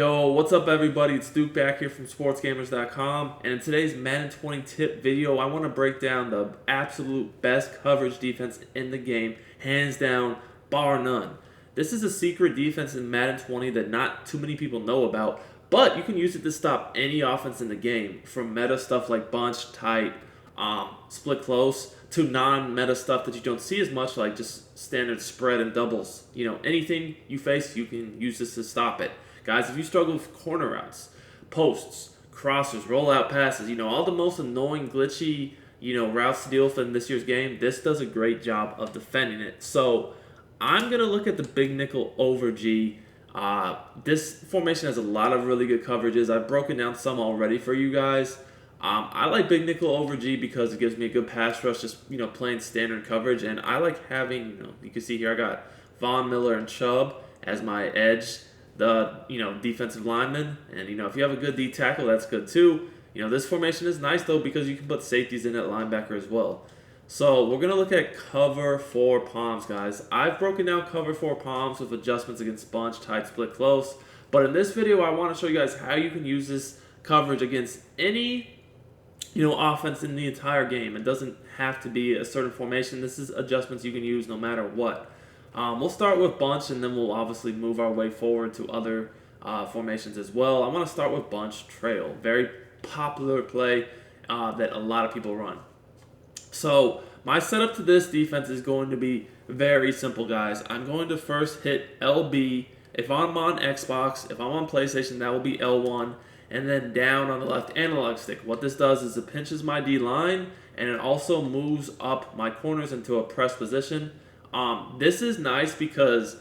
Yo, what's up everybody? It's Duke back here from sportsgamers.com, and in today's Madden 20 tip video, I want to break down the absolute best coverage defense in the game, hands down, bar none. This is a secret defense in Madden 20 that not too many people know about, but you can use it to stop any offense in the game, from meta stuff like bunch, tight, split close, to non-meta stuff that you don't see as much, like just standard spread and doubles. Anything you face, you can use this to stop it. Guys, if you struggle with corner routes, posts, crossers, rollout passes, all the most annoying, glitchy, routes to deal with in this year's game, this does a great job of defending it. So I'm going to look at the big nickel over G. This formation has a lot of really good coverages. I've broken down some already for you guys. I like big nickel over G because it gives me a good pass rush, just, playing standard coverage. And I like having, you can see here I got Von Miller and Chubb as my edge, the defensive lineman, and if you have a good D tackle, that's good too. This formation is nice though because you can put safeties in at linebacker as well. So we're gonna look at cover four palms, guys. I've broken down cover four palms with adjustments against bunch, tight, split, close. But in this video, I want to show you guys how you can use this coverage against any offense in the entire game. It doesn't have to be a certain formation. This is adjustments you can use no matter what. We'll start with bunch, and then we'll obviously move our way forward to other formations as well. I want to start with bunch trail. Very popular play that a lot of people run. So my setup to this defense is going to be very simple, guys. I'm going to first hit LB. If I'm on Xbox, if I'm on PlayStation, that will be L1. And then down on the left analog stick. What this does is it pinches my D line, and it also moves up my corners into a press position. This is nice because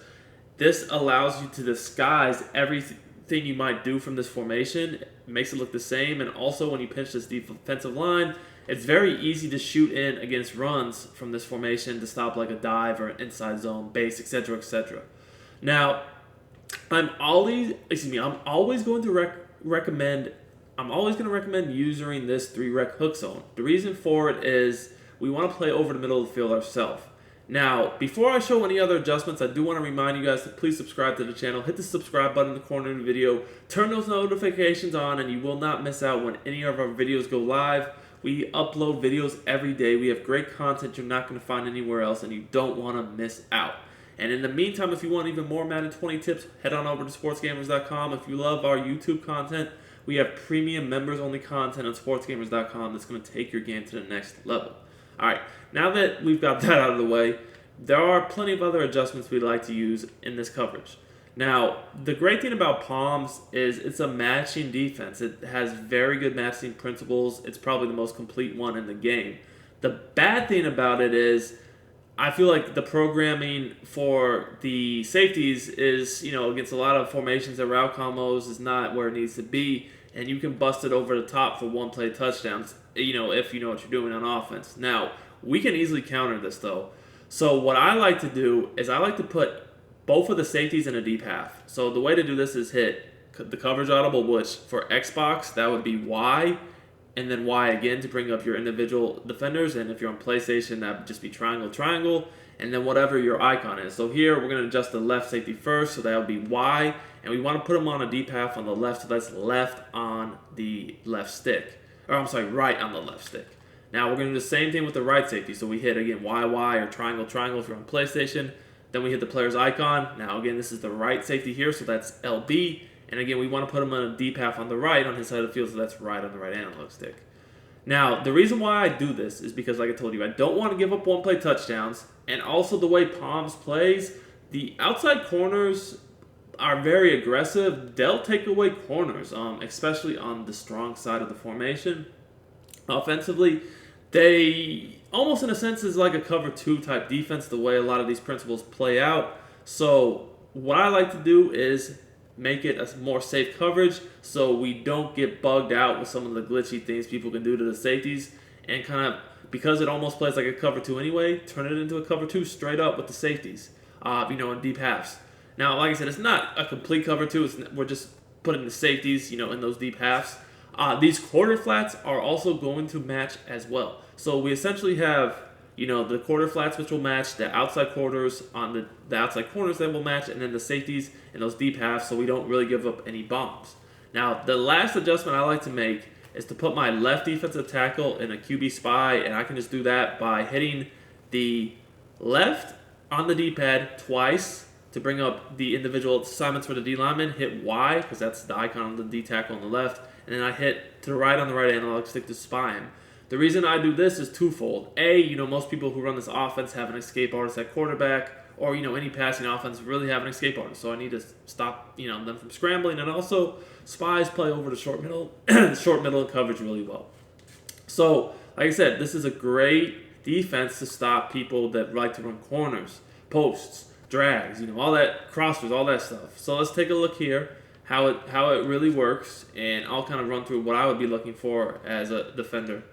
this allows you to disguise everything you might do from this formation. It makes it look the same, and also when you pinch this defensive line, it's very easy to shoot in against runs from this formation to stop like a dive or an inside zone, base, etc., etc. Now, I'm always going to recommend using this 3-rec hook zone. The reason for it is we want to play over the middle of the field ourselves. Now, before I show any other adjustments, I do want to remind you guys to please subscribe to the channel. Hit the subscribe button in the corner of the video. Turn those notifications on, and you will not miss out when any of our videos go live. We upload videos every day. We have great content you're not going to find anywhere else, and you don't want to miss out. And in the meantime, if you want even more Madden 20 tips, head on over to sportsgamers.com. If you love our YouTube content, we have premium members-only content on sportsgamers.com that's going to take your game to the next level. All right, now that we've got that out of the way, there are plenty of other adjustments we'd like to use in this coverage. Now, the great thing about palms is it's a matching defense. It has very good matching principles. It's probably the most complete one in the game. The bad thing about it is I feel like the programming for the safeties is, against a lot of formations and route combos is not where it needs to be, and you can bust it over the top for one-play touchdowns, if you know what you're doing on offense. Now, we can easily counter this, though. So what I like to do is I like to put both of the safeties in a deep half. So the way to do this is hit the coverage audible, which for Xbox, that would be Y, and then Y again to bring up your individual defenders. And if you're on PlayStation, that would just be triangle, triangle, and then whatever your icon is. So here, we're going to adjust the left safety first, so that would be Y, and we want to put them on a deep half on the left, so that's left on the left stick. Or I'm sorry, right on the left stick. Now we're going to do the same thing with the right safety. So we hit, again, YY or triangle, triangle if you're on PlayStation. Then we hit the player's icon. Now, again, this is the right safety here, so that's LB. And again, we want to put him on a deep half on the right on his side of the field, so that's right on the right analog stick. Now, the reason why I do this is because, like I told you, I don't want to give up one-play touchdowns. And also the way Palms plays, the outside corners are very aggressive. They'll take away corners, especially on the strong side of the formation. Offensively, they almost in a sense is like a cover 2 type defense, the way a lot of these principles play out. So what I like to do is make it a more safe coverage so we don't get bugged out with some of the glitchy things people can do to the safeties, and kind of, because it almost plays like a cover 2 anyway, turn it into a cover 2 straight up with the safeties, in deep halves. Now, like I said, it's not a complete cover 2. We're just putting the safeties, in those deep halves. These quarter flats are also going to match as well. So we essentially have the quarter flats which will match, the outside quarters on the outside corners that will match, and then the safeties and those deep halves so we don't really give up any bombs. Now, the last adjustment I like to make is to put my left defensive tackle in a QB spy, and I can just do that by hitting the left on the D-pad twice to bring up the individual assignments for the D lineman. Hit Y, because that's the icon on the D tackle on the left, and then I hit to the right on the right analog stick to spy him. The reason I do this is twofold. A, most people who run this offense have an escape artist at quarterback, or any passing offense really have an escape artist. So I need to stop them from scrambling, and also spies play over the short middle, short middle coverage really well. So like I said, this is a great defense to stop people that like to run corners, posts, drags, all that crossers, all that stuff. So let's take a look here how it really works, and I'll kind of run through what I would be looking for as a defender.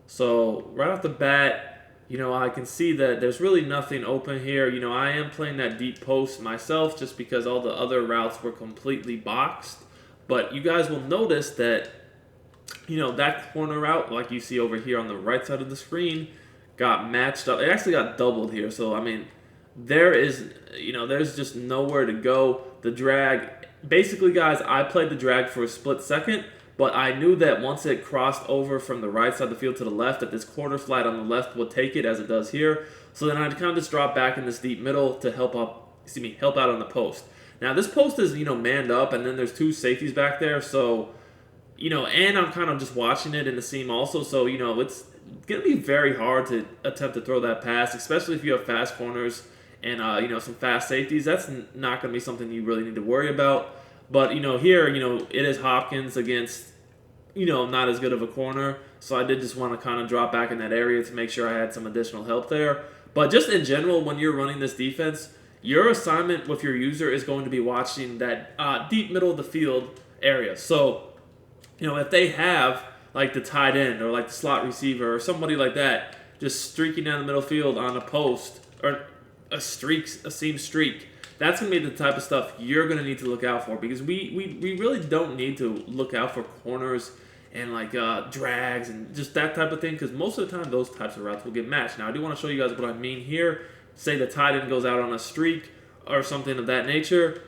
So right off the bat, I can see that there's really nothing open here. I am playing that deep post myself just because all the other routes were completely boxed. But you guys will notice that, that corner route, like you see over here on the right side of the screen, got matched up. It actually got doubled here. So, there's just nowhere to go. The drag, basically, guys, I played the drag for a split second. But I knew that once it crossed over from the right side of the field to the left, that this quarter flat on the left would take it as it does here. So then I'd kind of just drop back in this deep middle to help out on the post. Now this post is, manned up, and then there's two safeties back there. So, and I'm kind of just watching it in the seam also. So, it's going to be very hard to attempt to throw that pass, especially if you have fast corners and, some fast safeties. That's not going to be something you really need to worry about. But, here, it is Hopkins against, not as good of a corner. So I did just want to kind of drop back in that area to make sure I had some additional help there. But just in general, when you're running this defense, your assignment with your user is going to be watching that deep middle of the field area. So, if they have, like, the tight end or, like, the slot receiver or somebody like that just streaking down the middle field on a post or a seam streak, that's going to be the type of stuff you're going to need to look out for, because we really don't need to look out for corners and drags and just that type of thing, because most of the time those types of routes will get matched. Now I do want to show you guys what I mean here. Say the tight end goes out on a streak or something of that nature.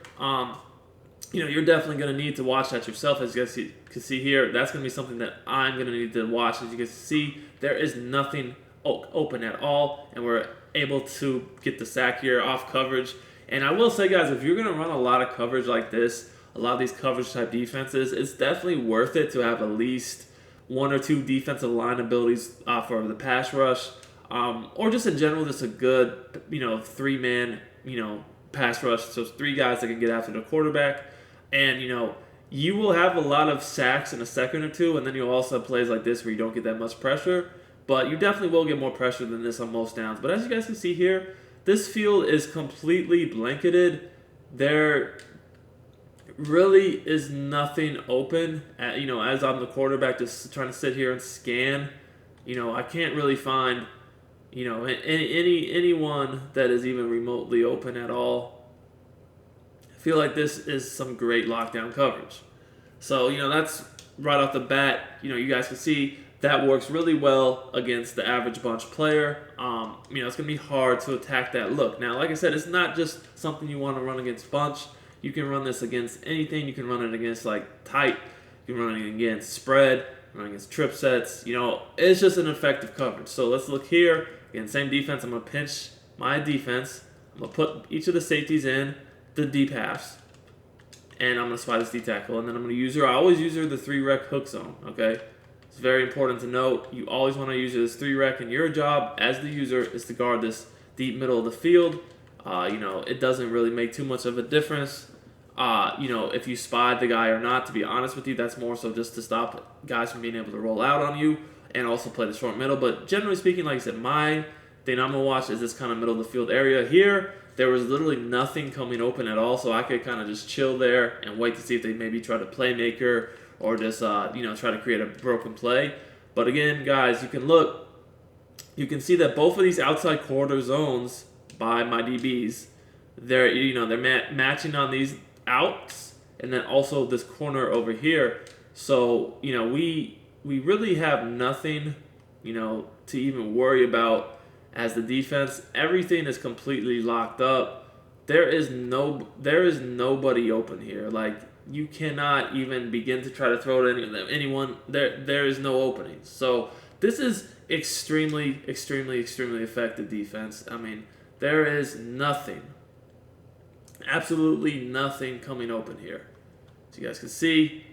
You're definitely going to need to watch that yourself. As you guys can see here, that's going to be something that I'm going to need to watch. As you guys see, there is nothing open at all, and we're able to get the sack here off coverage. And I will say, guys, if you're going to run a lot of coverage like this, a lot of these coverage type defenses, it's definitely worth it to have at least one or two defensive line abilities for the pass rush, or just in general, just a good, three-man, pass rush. So it's three guys that can get after the quarterback. And, you will have a lot of sacks in a second or two, and then you'll also have plays like this where you don't get that much pressure. But you definitely will get more pressure than this on most downs. But as you guys can see here, this field is completely blanketed. There really is nothing open. As I'm the quarterback, just trying to sit here and scan. I can't really find, anyone that is even remotely open at all. I feel like this is some great lockdown coverage. So, that's right off the bat. You guys can see that works really well against the average bunch player. It's going to be hard to attack that look. Now, like I said, it's not just something you want to run against bunch. You can run this against anything. You can run it against, tight. You can run it against spread, run against trip sets. It's just an effective coverage. So let's look here. Again, same defense. I'm going to pinch my defense. I'm going to put each of the safeties in the deep halves. And I'm going to spy this D tackle. And then I'm going to I always use the 3-rec hook zone, okay? It's very important to note, you always want to use this 3-rec, and your job as the user is to guard this deep middle of the field. It doesn't really make too much of a difference, if you spied the guy or not. To be honest with you, that's more so just to stop guys from being able to roll out on you and also play the short middle. But generally speaking, like I said, my thing I'm going to watch is this kind of middle of the field area. Here, there was literally nothing coming open at all, so I could kind of just chill there and wait to see if they maybe try to playmaker or just, try to create a broken play. But again, guys, you can see that both of these outside quarter zones by my DBs, they're matching on these outs, and then also this corner over here. So, we really have nothing, to even worry about, as the defense. Everything is completely locked up. There is nobody open here. Like, you cannot even begin to try to throw it at anyone. There is no openings. So this is extremely effective defense. I mean, there is nothing, absolutely nothing coming open here. So you guys can see,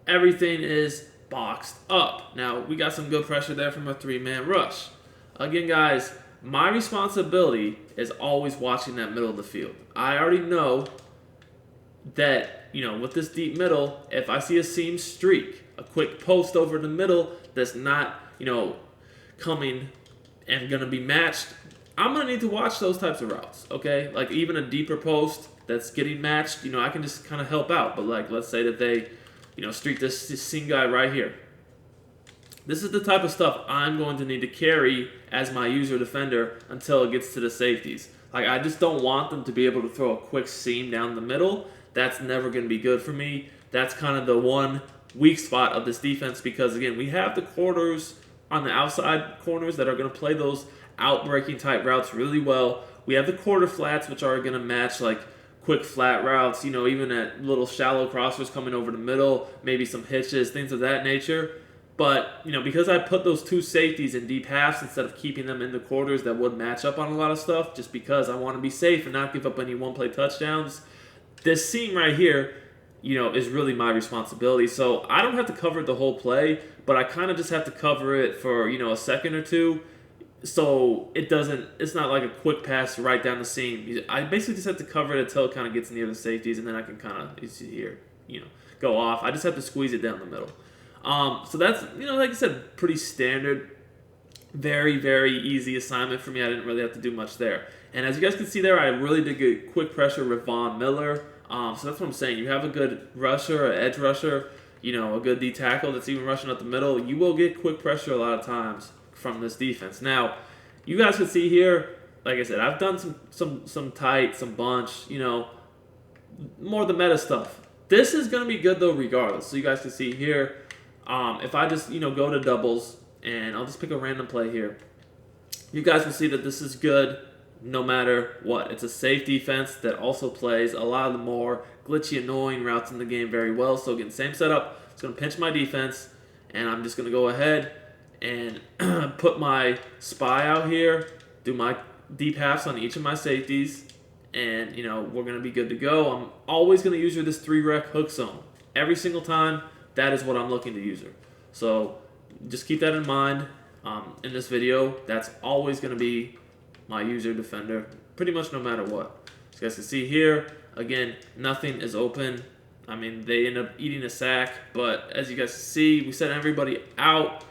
everything is boxed up. Now, we got some good pressure there from a 3-man rush. Again, guys, my responsibility is always watching that middle of the field. I already know that, with this deep middle, if I see a seam streak, a quick post over the middle that's not, coming and going to be matched, I'm going to need to watch those types of routes, okay? Like, even a deeper post that's getting matched, I can just kind of help out. But, like, let's say that they, streak this seam guy right here. This is the type of stuff I'm going to need to carry as my user defender until it gets to the safeties. Like, I just don't want them to be able to throw a quick seam down the middle. That's never going to be good for me. That's kind of the one weak spot of this defense because, again, we have the quarters on the outside corners that are going to play those out-breaking type routes really well. We have the quarter flats, which are going to match, like, quick flat routes, even at little shallow crossers coming over the middle, maybe some hitches, things of that nature. But, because I put those two safeties in deep halves instead of keeping them in the quarters that would match up on a lot of stuff, just because I want to be safe and not give up any one-play touchdowns, this seam right here, is really my responsibility. So I don't have to cover the whole play, but I kind of just have to cover it for, a second or two. So it's not like a quick pass right down the seam. I basically just have to cover it until it kind of gets near the safeties, and then I can kind of, you see here, go off. I just have to squeeze it down the middle. So that's, like I said, pretty standard, very, very easy assignment for me. I didn't really have to do much there. And as you guys can see there, I really did get quick pressure with Von Miller. So that's what I'm saying. You have a good rusher, an edge rusher, a good D tackle that's even rushing up the middle. You will get quick pressure a lot of times from this defense. Now, you guys can see here, like I said, I've done some tight, some bunch, more of the meta stuff. This is going to be good though regardless. So you guys can see here, if I just, go to doubles, and I'll just pick a random play here, you guys will see that this is good no matter what. It's a safe defense that also plays a lot of the more glitchy, annoying routes in the game very well. So again, same setup. It's going to pinch my defense, and I'm just going to go ahead and put my spy out here, do my deep halves on each of my safeties, and, we're going to be good to go. I'm always going to use this 3-rec hook zone. Every single time, that is what I'm looking to use her. So just keep that in mind in this video. That's always going to be my user defender, pretty much no matter what. As you guys can see here, again, nothing is open. I mean, they end up eating a sack, but as you guys can see, we sent everybody out.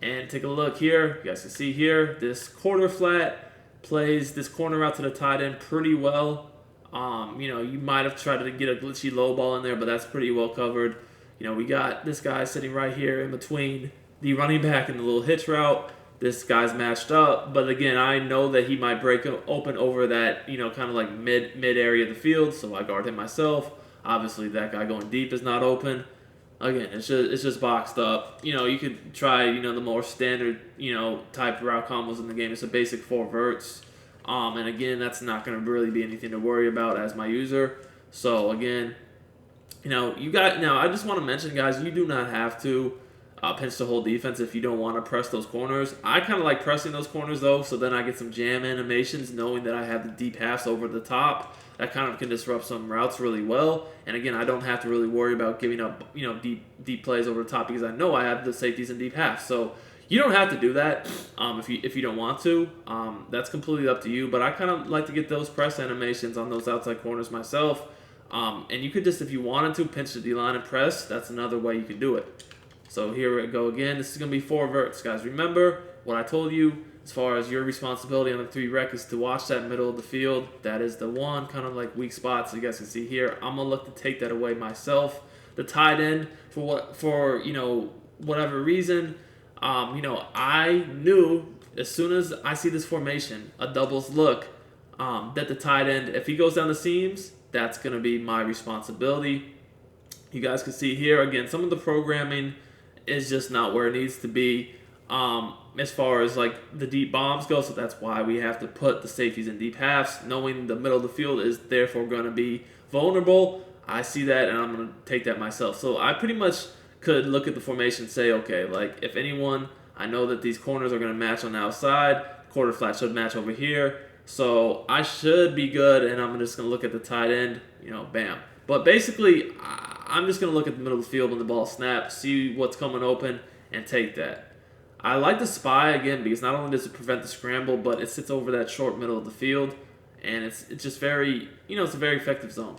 And take a look here. You guys can see here, this quarter flat plays this corner route to the tight end pretty well. You might have tried to get a glitchy low ball in there, but that's pretty well covered. We got this guy sitting right here in between the running back and the little hitch route. This guy's matched up, but again, I know that he might break open over that, kind of like mid area of the field, so I guard him myself. Obviously, that guy going deep is not open. Again, it's just boxed up. You could try, the more standard, type route combos in the game. It's a basic 4 verts. And again, that's not going to really be anything to worry about as my user. So again, now I just want to mention, guys, you do not have to pinch the whole defense if you don't want to press those corners. I kind of like pressing those corners though, so then I get some jam animations knowing that I have the deep pass over the top. That kind of can disrupt some routes really well. And again, I don't have to really worry about giving up, deep plays over the top because I know I have the safeties in deep half. So you don't have to do that if you don't want to. That's completely up to you. But I kind of like to get those press animations on those outside corners myself. And you could just, if you wanted to, pinch the D-line and press. That's another way you can do it. So here we go again. This is going to be 4 verts, guys. Remember what I told you. As far as your responsibility on the 3-rec is to watch that middle of the field. That is the one kind of like weak spot. So you guys can see here, I'm gonna look to take that away myself. The tight end for whatever reason, I knew as soon as I see this formation, a doubles look, that the tight end, if he goes down the seams, that's gonna be my responsibility. You guys can see here again, some of the programming is just not where it needs to be. as far as like the deep bombs go. So that's why we have to put the safeties in deep halves, knowing the middle of the field is therefore going to be vulnerable. I see that, and I'm going to take that myself. So I pretty much could look at the formation and say, okay, like if anyone, I know that these corners are going to match on the outside. Quarter flat should match over here. So I should be good, and I'm just going to look at the tight end, bam. But basically, I'm just going to look at the middle of the field when the ball snaps, see what's coming open, and take that. I like the spy, again, because not only does it prevent the scramble, but it sits over that short middle of the field, and it's just very, it's a very effective zone.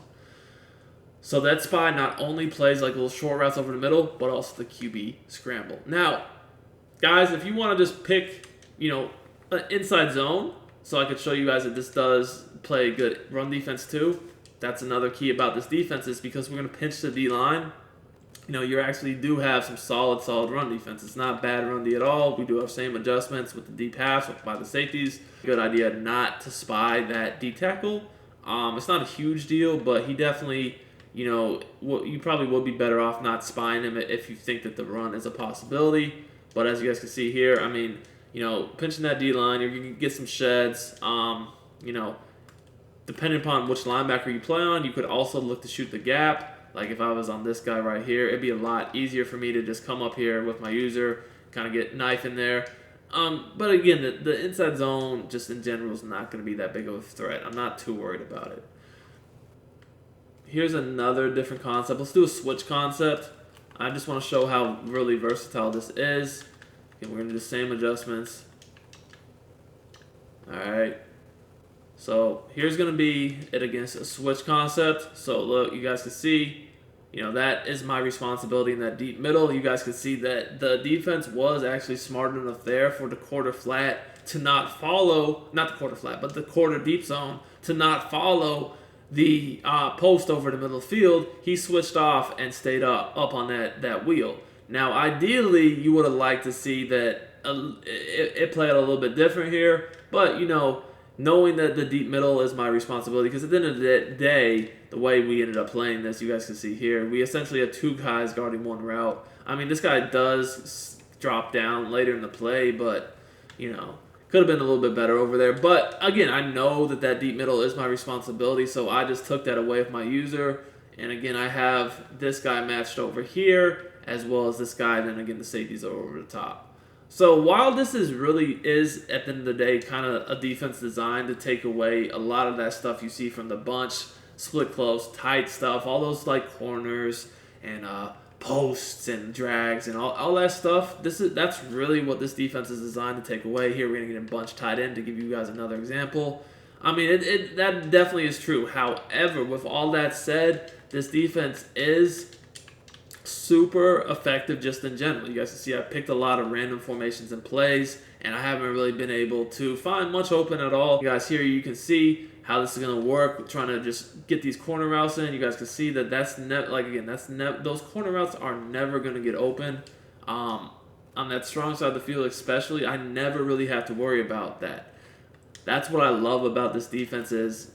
So that spy not only plays like little short routes over the middle, but also the QB scramble. Now, guys, if you want to just pick, an inside zone, so I could show you guys that this does play good run defense too. That's another key about this defense is because we're going to pinch the D-line. You actually do have some solid run defense. It's not bad run D at all. We do have same adjustments with the deep pass by the safeties. Good idea not to spy that D tackle. It's not a huge deal, but he definitely, you probably would be better off not spying him if you think that the run is a possibility. But as you guys can see here, pinching that D-line, you're going to get some sheds. Depending upon which linebacker you play on, you could also look to shoot the gap. Like if I was on this guy right here, it'd be a lot easier for me to just come up here with my user, kind of get knife in there. But again, the inside zone just in general is not going to be that big of a threat. I'm not too worried about it. Here's another different concept. Let's do a switch concept. I just want to show how really versatile this is. And we're going to do the same adjustments. Alright. So here's going to be it against a switch concept. So look, you guys can see, that is my responsibility in that deep middle. You guys can see that the defense was actually smart enough there for the quarter flat to not follow, not the quarter flat, but the quarter deep zone to not follow the post over the middle of the field. He switched off and stayed up on that wheel. Now, ideally, you would have liked to see that it played a little bit different here, but, knowing that the deep middle is my responsibility, because at the end of the day, the way we ended up playing this, you guys can see here, we essentially have two guys guarding one route. I mean, this guy does drop down later in the play, but, could have been a little bit better over there. But, again, I know that deep middle is my responsibility, so I just took that away with my user. And, again, I have this guy matched over here, as well as this guy, then, again, the safeties are over the top. So while this really is, at the end of the day, kind of a defense designed to take away a lot of that stuff you see from the bunch, split close, tight stuff, all those like corners and posts and drags and all that stuff, that's really what this defense is designed to take away. Here we're going to get a bunch tight end to give you guys another example. I mean, that definitely is true. However, with all that said, this defense is super effective just in general. You guys can see I picked a lot of random formations and plays, and I haven't really been able to find much open at all. You guys here, you can see how this is going to work. We're trying to just get these corner routes in. You guys can see that those corner routes are never going to get open. On that strong side of the field especially, I never really have to worry about that. That's what I love about this defense is,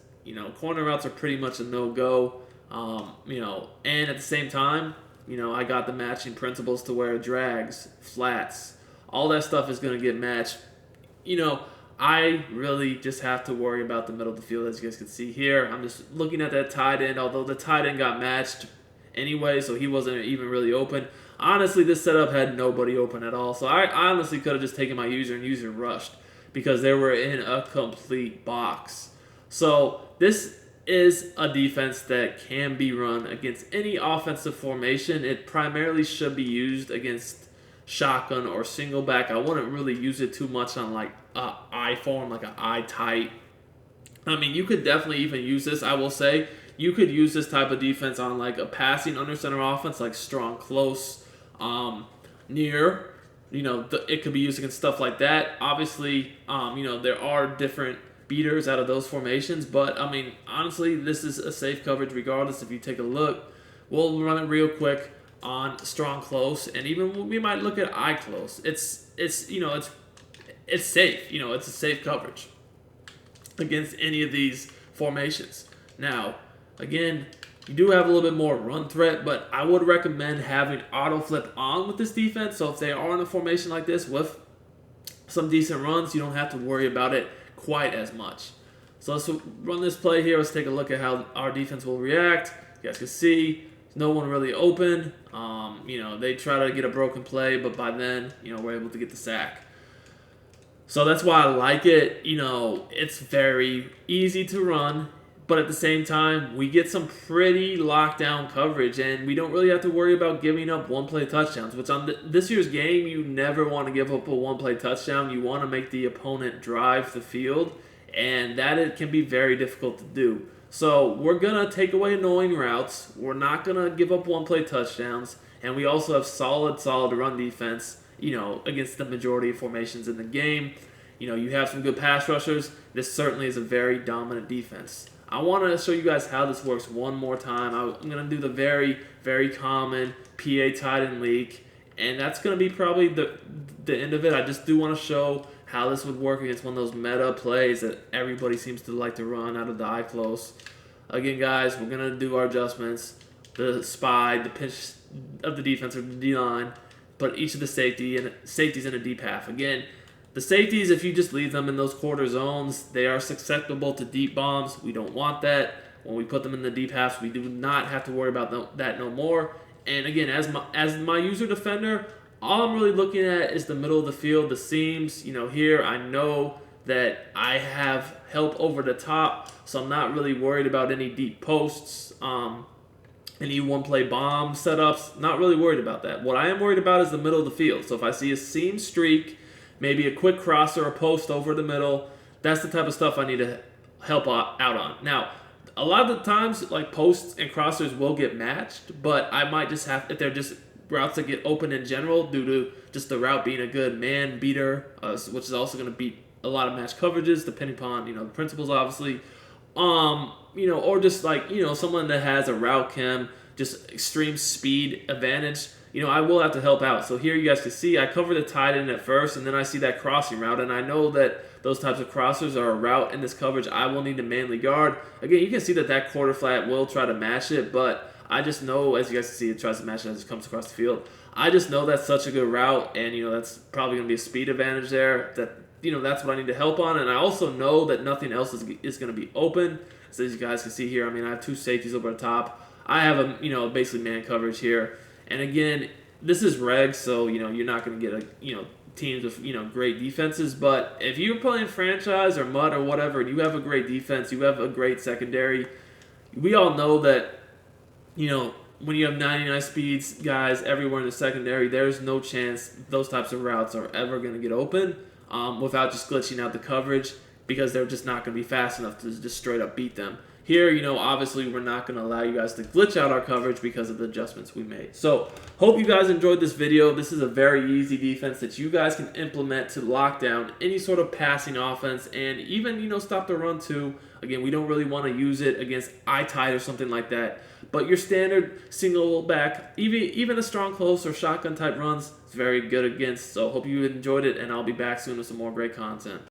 corner routes are pretty much a no-go. And at the same time, I got the matching principles to where drags, flats, all that stuff is going to get matched. I really just have to worry about the middle of the field, as you guys can see here. I'm just looking at that tight end, although the tight end got matched anyway, so he wasn't even really open. Honestly, this setup had nobody open at all, so I honestly could have just taken my user and user rushed because they were in a complete box. So this is a defense that can be run against any offensive formation. It primarily should be used against shotgun or single back. I wouldn't really use it too much on like a I form, like an I tight. I mean, you could definitely even use this. I will say you could use this type of defense on like a passing under center offense, like strong close, near. It could be used against stuff like that. Obviously, there are different beaters out of those formations, but I mean, honestly, this is a safe coverage regardless. If you take a look, we'll run it real quick on strong close, and even we might look at eye close. It's safe. It's a safe coverage against any of these formations. Now, again, you do have a little bit more run threat, but I would recommend having auto flip on with this defense. So if they are in a formation like this with some decent runs, you don't have to worry about it quite as much. So let's run this play here. Let's take a look at how our defense will react. You guys can see no one really open. They try to get a broken play, but by then, we're able to get the sack. So that's why I like it. It's very easy to run, but at the same time, we get some pretty lockdown coverage, and we don't really have to worry about giving up one-play touchdowns, which on this year's game, you never want to give up a one-play touchdown. You want to make the opponent drive the field, and that it can be very difficult to do. So we're going to take away annoying routes. We're not going to give up one-play touchdowns, and we also have solid run defense, against the majority of formations in the game. You have some good pass rushers. This certainly is a very dominant defense. I want to show you guys how this works one more time. I'm going to do the very, very common PA tight end leak, and that's going to be probably the end of it. I just do want to show how this would work against one of those meta plays that everybody seems to like to run out of the eye close. Again, guys, we're going to do our adjustments. The spy, the pitch of the defense or the D-line, put each of the safeties in a deep half. Again, the safeties, if you just leave them in those quarter zones, they are susceptible to deep bombs. We don't want that. When we put them in the deep halves, we do not have to worry about that no more. And again, as my user defender, all I'm really looking at is the middle of the field, the seams. Here I know that I have help over the top, so I'm not really worried about any deep posts. Any one-play bomb setups, not really worried about that. What I am worried about is the middle of the field. So if I see a seam streak, maybe a quick cross or a post over the middle, that's the type of stuff I need to help out on. Now, a lot of the times, like posts and crossers will get matched, but I might just have, if they're just routes that get open in general due to just the route being a good man beater, which is also going to beat a lot of match coverages, depending upon, the principles, obviously. Or just like, someone that has a route chem, just extreme speed advantage, I will have to help out. So here you guys can see I cover the tight end at first, and then I see that crossing route, and I know that those types of crossers are a route in this coverage I will need to manually guard. Again, you can see that quarter flat will try to match it, but I just know, as you guys can see, it tries to match it as it comes across the field. I just know that's such a good route, and, that's probably going to be a speed advantage there that, that's what I need to help on. And I also know that nothing else is going to be open. So as you guys can see here, I have two safeties over the top. I have basically man coverage here. And again, this is reg, so, you're not going to get, teams with, great defenses. But if you're playing franchise or mud or whatever, and you have a great defense, you have a great secondary, we all know that, when you have 99 speeds guys everywhere in the secondary, there's no chance those types of routes are ever going to get open without just glitching out the coverage, because they're just not going to be fast enough to just straight up beat them. Here, obviously we're not going to allow you guys to glitch out our coverage because of the adjustments we made. So, hope you guys enjoyed this video. This is a very easy defense that you guys can implement to lock down any sort of passing offense and even, stop the run too. Again, we don't really want to use it against eye tight or something like that. But your standard single back, even a strong close or shotgun type runs, is very good against. So, hope you enjoyed it, and I'll be back soon with some more great content.